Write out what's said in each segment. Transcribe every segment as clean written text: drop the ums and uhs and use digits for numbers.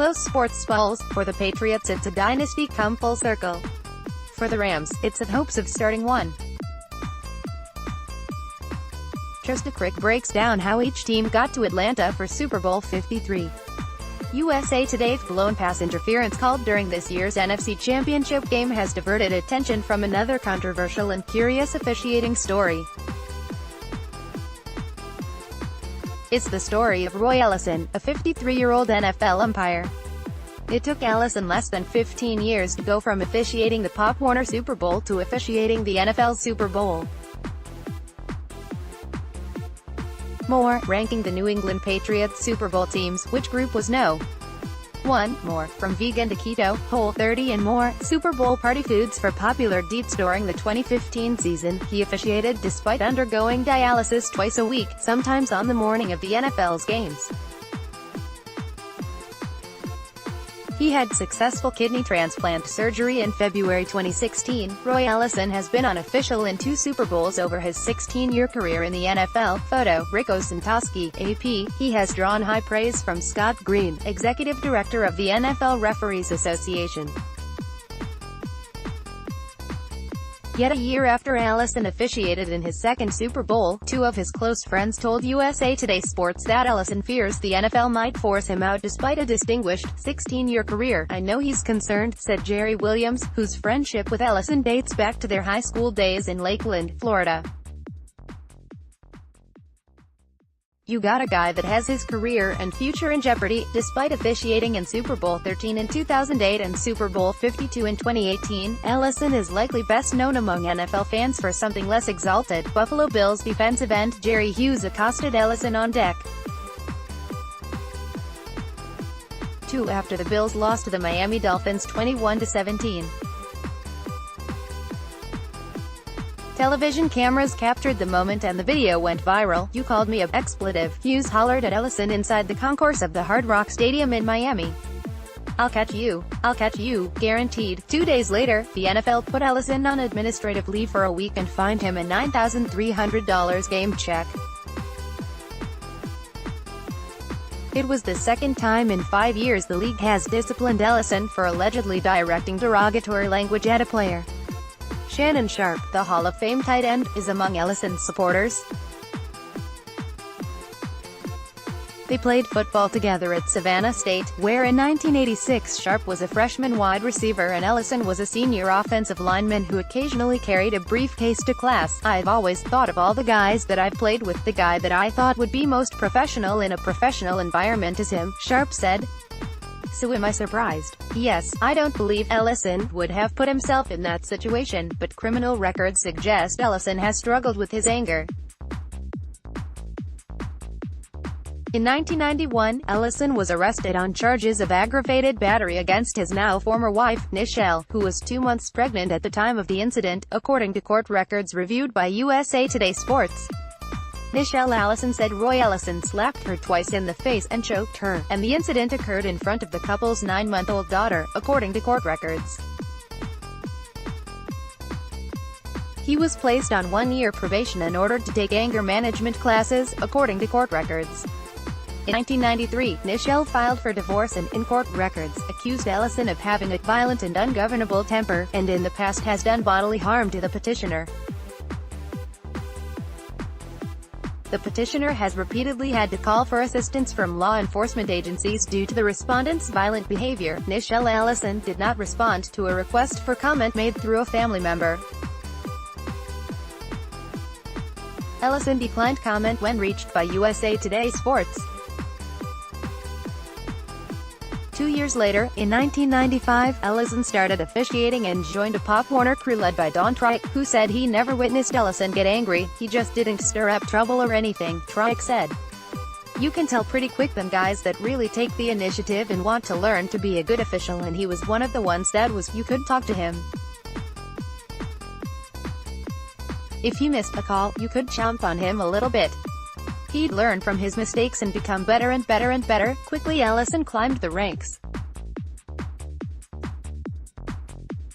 close SportsPulse. For the Patriots, it's a dynasty come full circle. For the Rams, it's the hopes of starting one. Trysta Krick breaks down how each team got to Atlanta for Super Bowl LIII. USA Today's blown pass interference called during this year's NFC Championship Game has diverted attention from another controversial and curious officiating story. It's the story of Roy Ellison, a 53-year-old NFL umpire. It took Ellison less than 15 years to go from officiating the Pop Warner Super Bowl to officiating the NFL Super Bowl. More, ranking the New England Patriots Super Bowl teams, which group was no. 1. More, from vegan to keto, Whole30 and more, Super Bowl party foods for popular deets. During the 2015 season, he officiated despite undergoing dialysis twice a week, sometimes on the morning of the NFL's games. He had successful kidney transplant surgery in February 2016. Roy Ellison has been unofficial in 2 Super Bowls over his 16-year career in the NFL. Photo, Rick Osentowski, AP. He has drawn high praise from Scott Green, executive director of the NFL Referees Association. Yet a year after Ellison officiated in his second Super Bowl, 2 of his close friends told USA Today Sports that Ellison fears the NFL might force him out despite a distinguished, 16-year career. "I know he's concerned," said Jerry Williams, whose friendship with Ellison dates back to their high school days in Lakeland, Florida. "You got a guy that has his career and future in jeopardy." Despite officiating in Super Bowl XIII in 2008 and Super Bowl LII in 2018, Ellison is likely best known among NFL fans for something less exalted. Buffalo Bills defensive end Jerry Hughes accosted Ellison on deck 2 after the Bills lost to the Miami Dolphins 21-17. Television cameras captured the moment and the video went viral. "You called me a expletive," Hughes hollered at Ellison inside the concourse of the Hard Rock Stadium in Miami. I'll catch you, guaranteed." 2 days later, the NFL put Ellison on administrative leave for a week and fined him a $9,300 game check. It was the second time in 5 years the league has disciplined Ellison for allegedly directing derogatory language at a player. Shannon Sharpe, the Hall of Fame tight end, is among Ellison's supporters. They played football together at Savannah State, where in 1986 Sharpe was a freshman wide receiver and Ellison was a senior offensive lineman who occasionally carried a briefcase to class. "I've always thought of all the guys that I've played with, the guy that I thought would be most professional in a professional environment is him," Sharpe said. "So am I surprised? Yes, I don't believe Ellison would have put himself in that situation, but criminal records suggest Ellison has struggled with his anger." In 1991, Ellison was arrested on charges of aggravated battery against his now former wife, Nichelle, who was 2 months pregnant at the time of the incident, according to court records reviewed by USA Today Sports. Nichelle Ellison said Roy Ellison slapped her twice in the face and choked her, and the incident occurred in front of the couple's 9-month-old daughter, according to court records. He was placed on 1-year probation and ordered to take anger management classes, according to court records. In 1993, Nichelle filed for divorce and, in court records, accused Ellison of having a violent and ungovernable temper, and in the past has done bodily harm to the petitioner. The petitioner has repeatedly had to call for assistance from law enforcement agencies due to the respondent's violent behavior. Nichelle Ellison did not respond to a request for comment made through a family member. Ellison declined comment when reached by USA Today Sports. 2 years later, in 1995, Ellison started officiating and joined a Pop Warner crew led by Trysta, who said he never witnessed Ellison get angry. "He just didn't stir up trouble or anything," Trysta said. "You can tell pretty quick them guys that really take the initiative and want to learn to be a good official, and he was one of the ones that was. You could talk to him. If you missed a call, you could chomp on him a little bit. He'd learn from his mistakes and become better and better and better." Quickly Ellison climbed the ranks.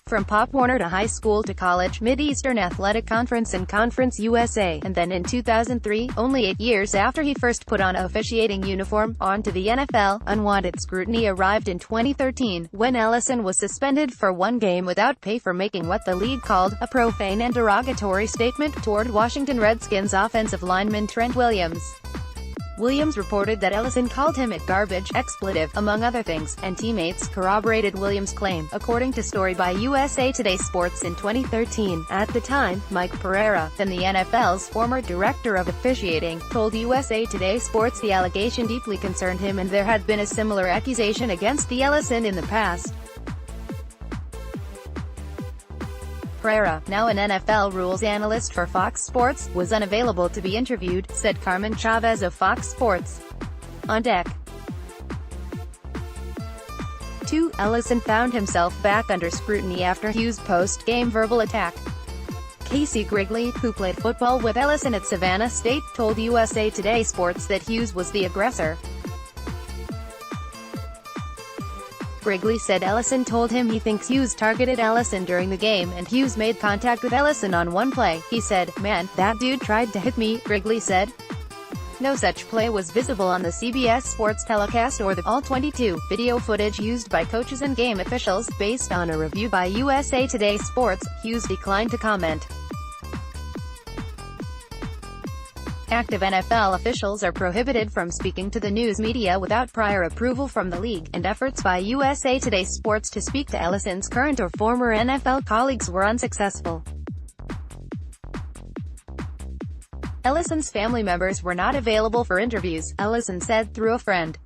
From Pop Warner to high school to college, Mid-Eastern Athletic Conference and Conference USA, and then in 2003, only 8 years after he first put on a officiating uniform, onto the NFL, unwanted scrutiny arrived in 2013, when Ellison was suspended for 1 game without pay for making what the league called a profane and derogatory statement toward Washington Redskins offensive lineman Trent Williams. Williams reported that Ellison called him a garbage, expletive, among other things, and teammates corroborated Williams' claim, according to story by USA Today Sports in 2013. At the time, Mike Pereira, then the NFL's former director of officiating, told USA Today Sports the allegation deeply concerned him and there had been a similar accusation against the Ellison in the past. Pereira, now an NFL rules analyst for Fox Sports, was unavailable to be interviewed, said Carmen Chavez of Fox Sports. On deck. 2. Ellison found himself back under scrutiny after Hughes' post-game verbal attack. Casey Grigley, who played football with Ellison at Savannah State, told USA Today Sports that Hughes was the aggressor. Grigley said Ellison told him he thinks Hughes targeted Ellison during the game and Hughes made contact with Ellison on one play. He said, "Man, that dude tried to hit me," Grigley said. No such play was visible on the CBS Sports telecast or the All-22 video footage used by coaches and game officials. Based on a review by USA Today Sports, Hughes declined to comment. Active NFL officials are prohibited from speaking to the news media without prior approval from the league, and efforts by USA Today Sports to speak to Ellison's current or former NFL colleagues were unsuccessful. Ellison's family members were not available for interviews, Ellison said through a friend.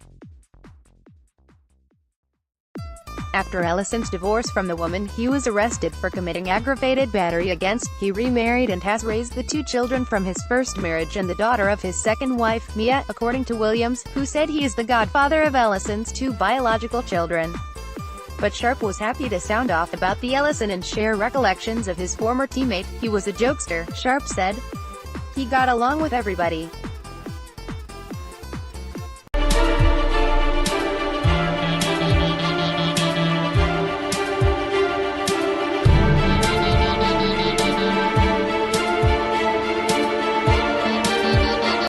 After Ellison's divorce from the woman he was arrested for committing aggravated battery against, he remarried and has raised the 2 children from his first marriage and the daughter of his second wife, Mia, according to Williams, who said he is the godfather of Ellison's 2 biological children. But Sharp was happy to sound off about the Ellison and share recollections of his former teammate. "He was a jokester," Sharp said. "He got along with everybody.